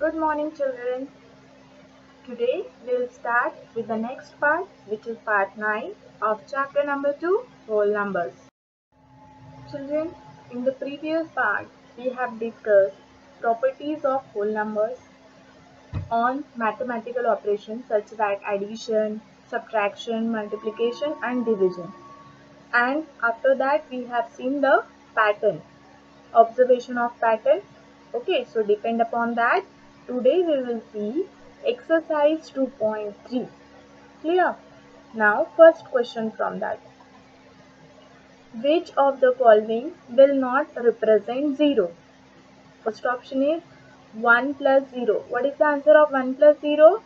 Good morning, children. Today we will start with the next part, which is part 9 of chapter number 2, whole numbers. Children, in the previous part, we have discussed properties of whole numbers on mathematical operations such as addition, subtraction, multiplication, and division. And after that, we have seen the pattern, observation of pattern. Okay, so depend upon that, today we will see exercise 2.3. Clear? Now first question from that. Which of the following will not represent 0? First option is 1 plus 0. What is the answer of 1 plus 0?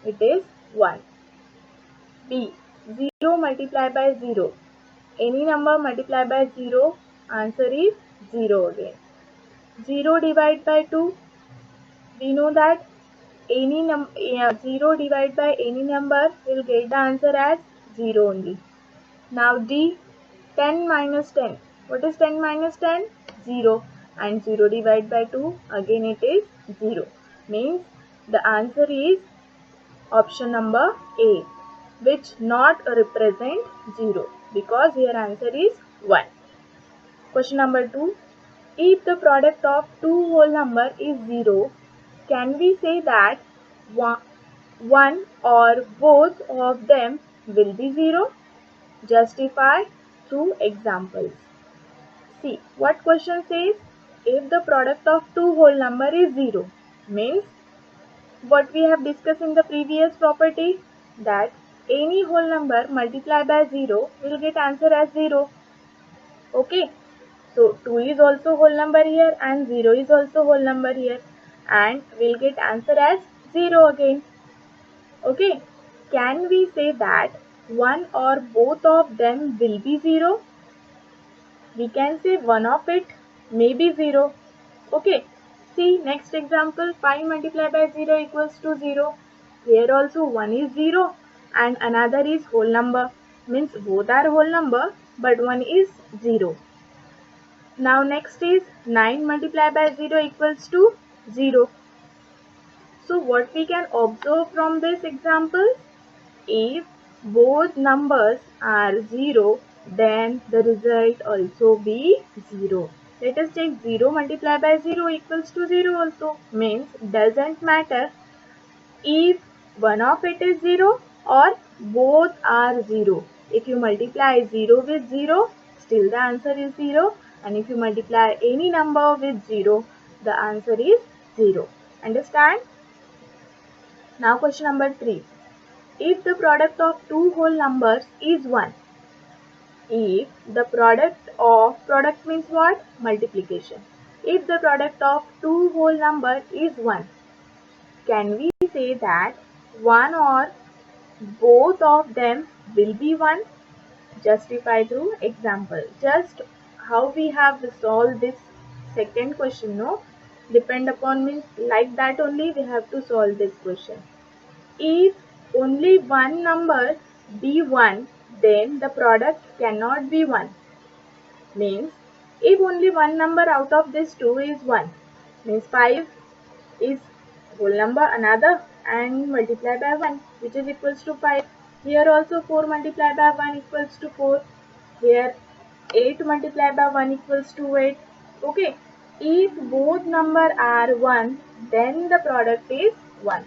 It is 1. B. 0 multiplied by 0. Any number multiplied by 0, answer is 0 again. 0 divided by 2. We know that 0 divided by any number will get the answer as 0 only. Now D, 10 minus 10. What is 10 minus 10? 0. And 0 divided by 2, again it is 0. Means the answer is option number A, which not represent 0, because here answer is 1. Question number 2. If the product of two whole number is 0, can we say that one or both of them will be 0? Justify through examples. See, what question says? If the product of two whole number is 0, means what we have discussed in the previous property, that any whole number multiplied by 0 will get answer as 0. Okay, so 2 is also whole number here and 0 is also whole number here, and we'll get answer as 0 again. Okay, can we say that one or both of them will be 0? We can say one of it may be 0. Okay, see next example, 5 multiplied by 0 equals to 0. Here also one is 0 and another is whole number. Means both are whole number but one is 0. Now next is 9 multiplied by 0 equals to 0. So what we can observe from this example? If both numbers are 0, then the result also be 0. Let us take 0 multiplied by 0 equals to 0 also. Means doesn't matter if one of it is 0 or both are 0. If you multiply 0 with 0, still the answer is 0. And if you multiply any number with 0, the answer is 0. Understand? Now question number 3. If the product of two whole numbers is 1. If the product means what? Multiplication. If the product of two whole number is 1, can we say that one or both of them will be 1? Justify through example. Just how we have solved this second question, no? Depend upon means like that only we have to solve this question. If only one number be 1, then the product cannot be 1. Means if only one number out of this 2 is 1, means 5 is whole number another and multiply by 1, which is equals to 5. Here also 4 multiplied by 1 equals to 4. Here 8 multiplied by 1 equals to 8. Okay. If both number are 1, then the product is 1.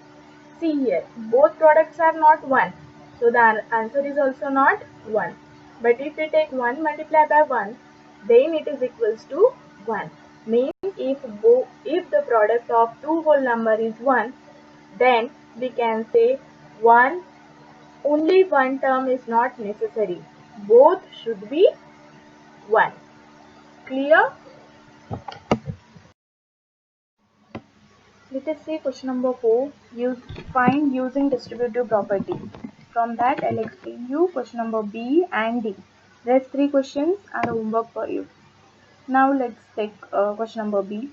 See here, both products are not 1. So the answer is also not 1. But if we take 1 multiplied by 1, then it is equals to 1. Means if the product of two whole number is 1, then we can say only one term is not necessary. Both should be 1. Clear? Let us see question number 4. Find using distributive property. From that, I'll explain you question number B and D. Rest 3 questions are homework for you. Now let's take question number B.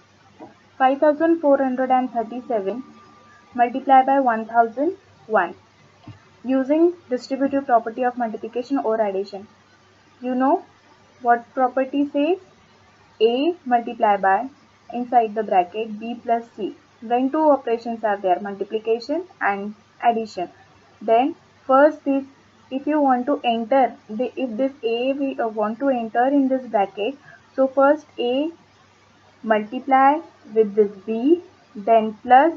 5437 multiplied by 1001 using distributive property of multiplication or addition. You know what property says? A multiplied by inside the bracket B plus C. when two operations are there, multiplication and addition. Then first is, if you want to enter if this a we want to enter in this bracket, so first a multiply with this b, then plus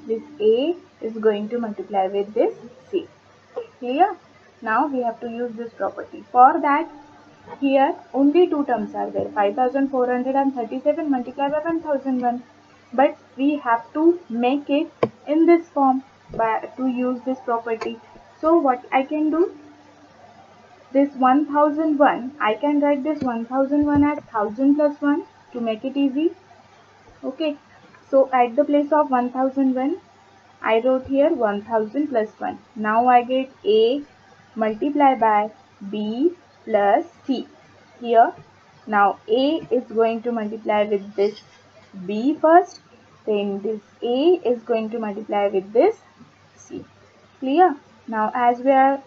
this a is going to multiply with this c. Clear? Now we have to use this property. For that, here only two terms are there, 5437 multiplied by 1001. But we have to make it in this form to use this property. So what I can do, this 1001, I can write this 1001 as 1000 plus 1 to make it easy. Okay, so at the place of 1001, I wrote here 1000 plus 1. Now I get A multiplied by B plus C. Here, now A is going to multiply with this B first, then this A is going to multiply with this C. Clear? Now as we are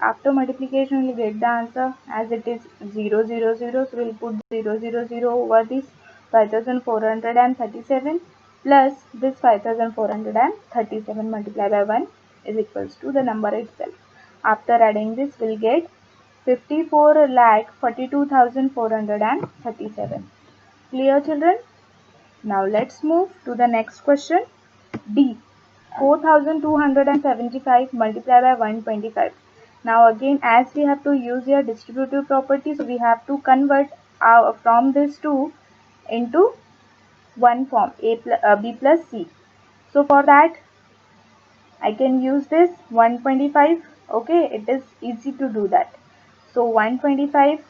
after multiplication, we will get the answer as it is 0, 0, 0. So we will put 0, 0, 0 over this 5437 plus this 5437 multiplied by 1 is equals to the number itself. After adding this, we will get 54,42,437. Clear, children? Now let's move to the next question. D. 4275 multiplied by 125. Now again, as we have to use your distributive properties, we have to convert from this 2 into one form, b plus c. So for that, I can use this 125. Okay, it is easy to do that. So 125,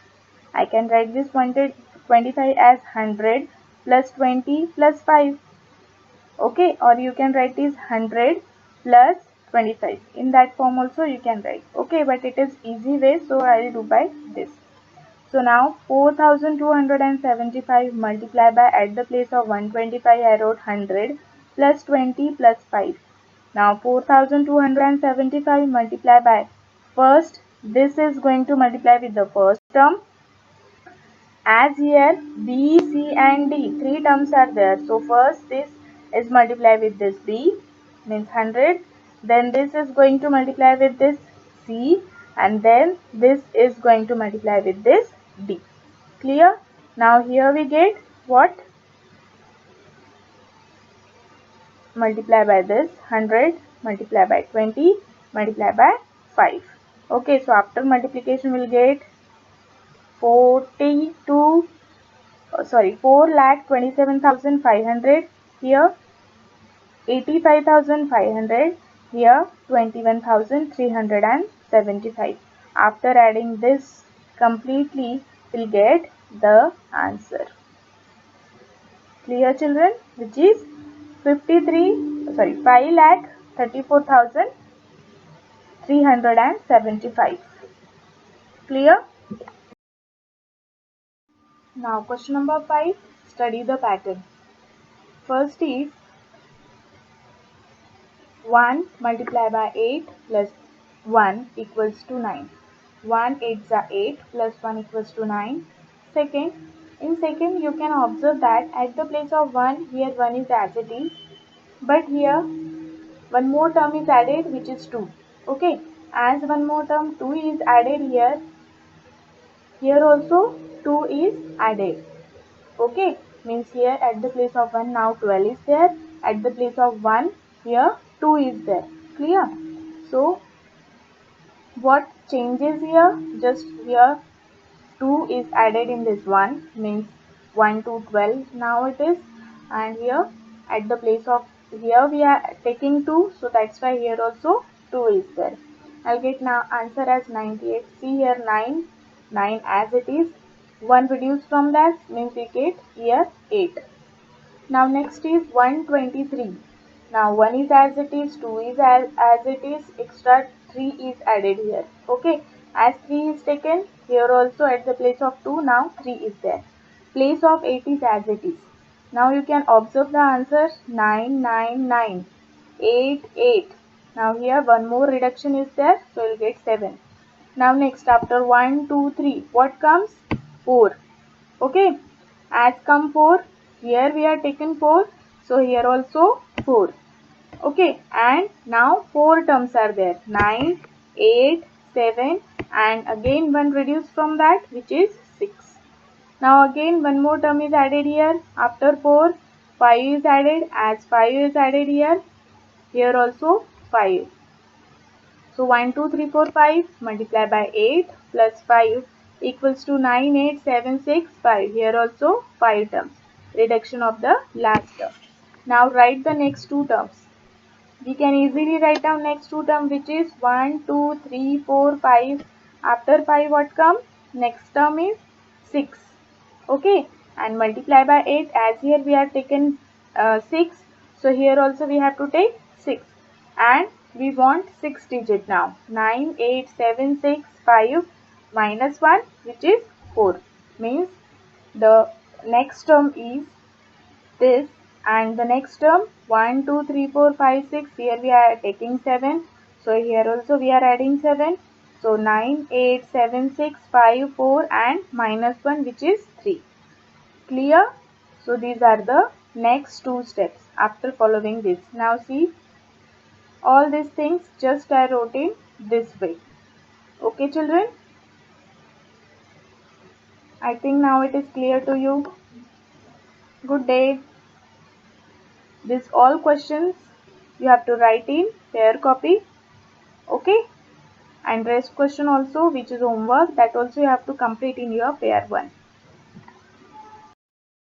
I can write this 125 as 100 plus 20 plus 5. Okay, or you can write this 100 plus 25. In that form also you can write. Okay, but it is easy way, so I will do by this. So now 4275 multiplied by, at the place of 125 I wrote 100 plus 20 plus 5. Now 4275 multiplied by, first this is going to multiply with the first term. As here B, C and D, three terms are there. So first this is multiplied with this B, means 100. Then this is going to multiply with this C, and then this is going to multiply with this D. Clear? Now here we get what? Multiply by this 100, multiply by 20, multiply by 5. Okay, so after multiplication we'll get 4,27,500, here 85,500, here 21,375. After adding this completely, we'll get the answer. Clear, children? Which is 5,34,375. Clear? Now question number 5. Study the pattern. First is 1 multiplied by 8 plus 1 equals to 9. 1 8s are 8 plus 1 equals to 9. Second, in second you can observe that at the place of 1, here 1 is as it is, but here one more term is added, which is 2. Okay, as one more term 2 is added here, here also 2 is added. Okay, means here at the place of 1 now 12 is there, at the place of 1 here 2 is there. Clear? So what changes here? Just here 2 is added in this 1, means 1 to 12 now it is, and here at the place of, here we are taking 2, so that's why here also 2 is there. I'll get now answer as 98. See here 9 as it is, 1 reduced from that, means we get here 8. Now next is 123. Now 1 is as it is, 2 is as it is, extra 3 is added here. Okay, as 3 is taken, here also at the place of 2, now 3 is there. Place of 8 is as it is. Now you can observe the answer 9, 9, 9, 8, 8. Now here one more reduction is there, so you will get 7. Now next, after 1, 2, 3, what comes? 4. Okay, as come 4, here we are taken 4, So here also 4. Okay, and now 4 terms are there, 9, 8, 7, and again 1 reduced from that, which is 6. Now again one more term is added here. After 4, 5 is added. As 5 is added here, here also 5. So 1, 2, 3, 4, 5 multiply by 8 plus 5 equals to 9, 8, 7, 6, 5. Here also 5 terms. Reduction of the last term. Now write the next two terms. We can easily write down next two term, which is 1, 2, 3, 4, 5. After 5 what come? Next term is 6. Okay, and multiply by 8, as here we have taken 6. So here also we have to take 6. And we want 6 digit now. 9, 8, 7, 6, 5 minus 1, which is 4. Means the next term is this, and the next term 1, 2, 3, 4, 5, 6. Here we are taking 7. So here also we are adding 7. So 9, 8, 7, 6, 5, 4 and minus 1, which is 3. Clear? So these are the next two steps after following this. Now see, all these things just I wrote in this way. Okay children? I think now it is clear to you. Good day. These all questions you have to write in pair copy. Okay, and rest question also, which is homework, that also you have to complete in your pair 1.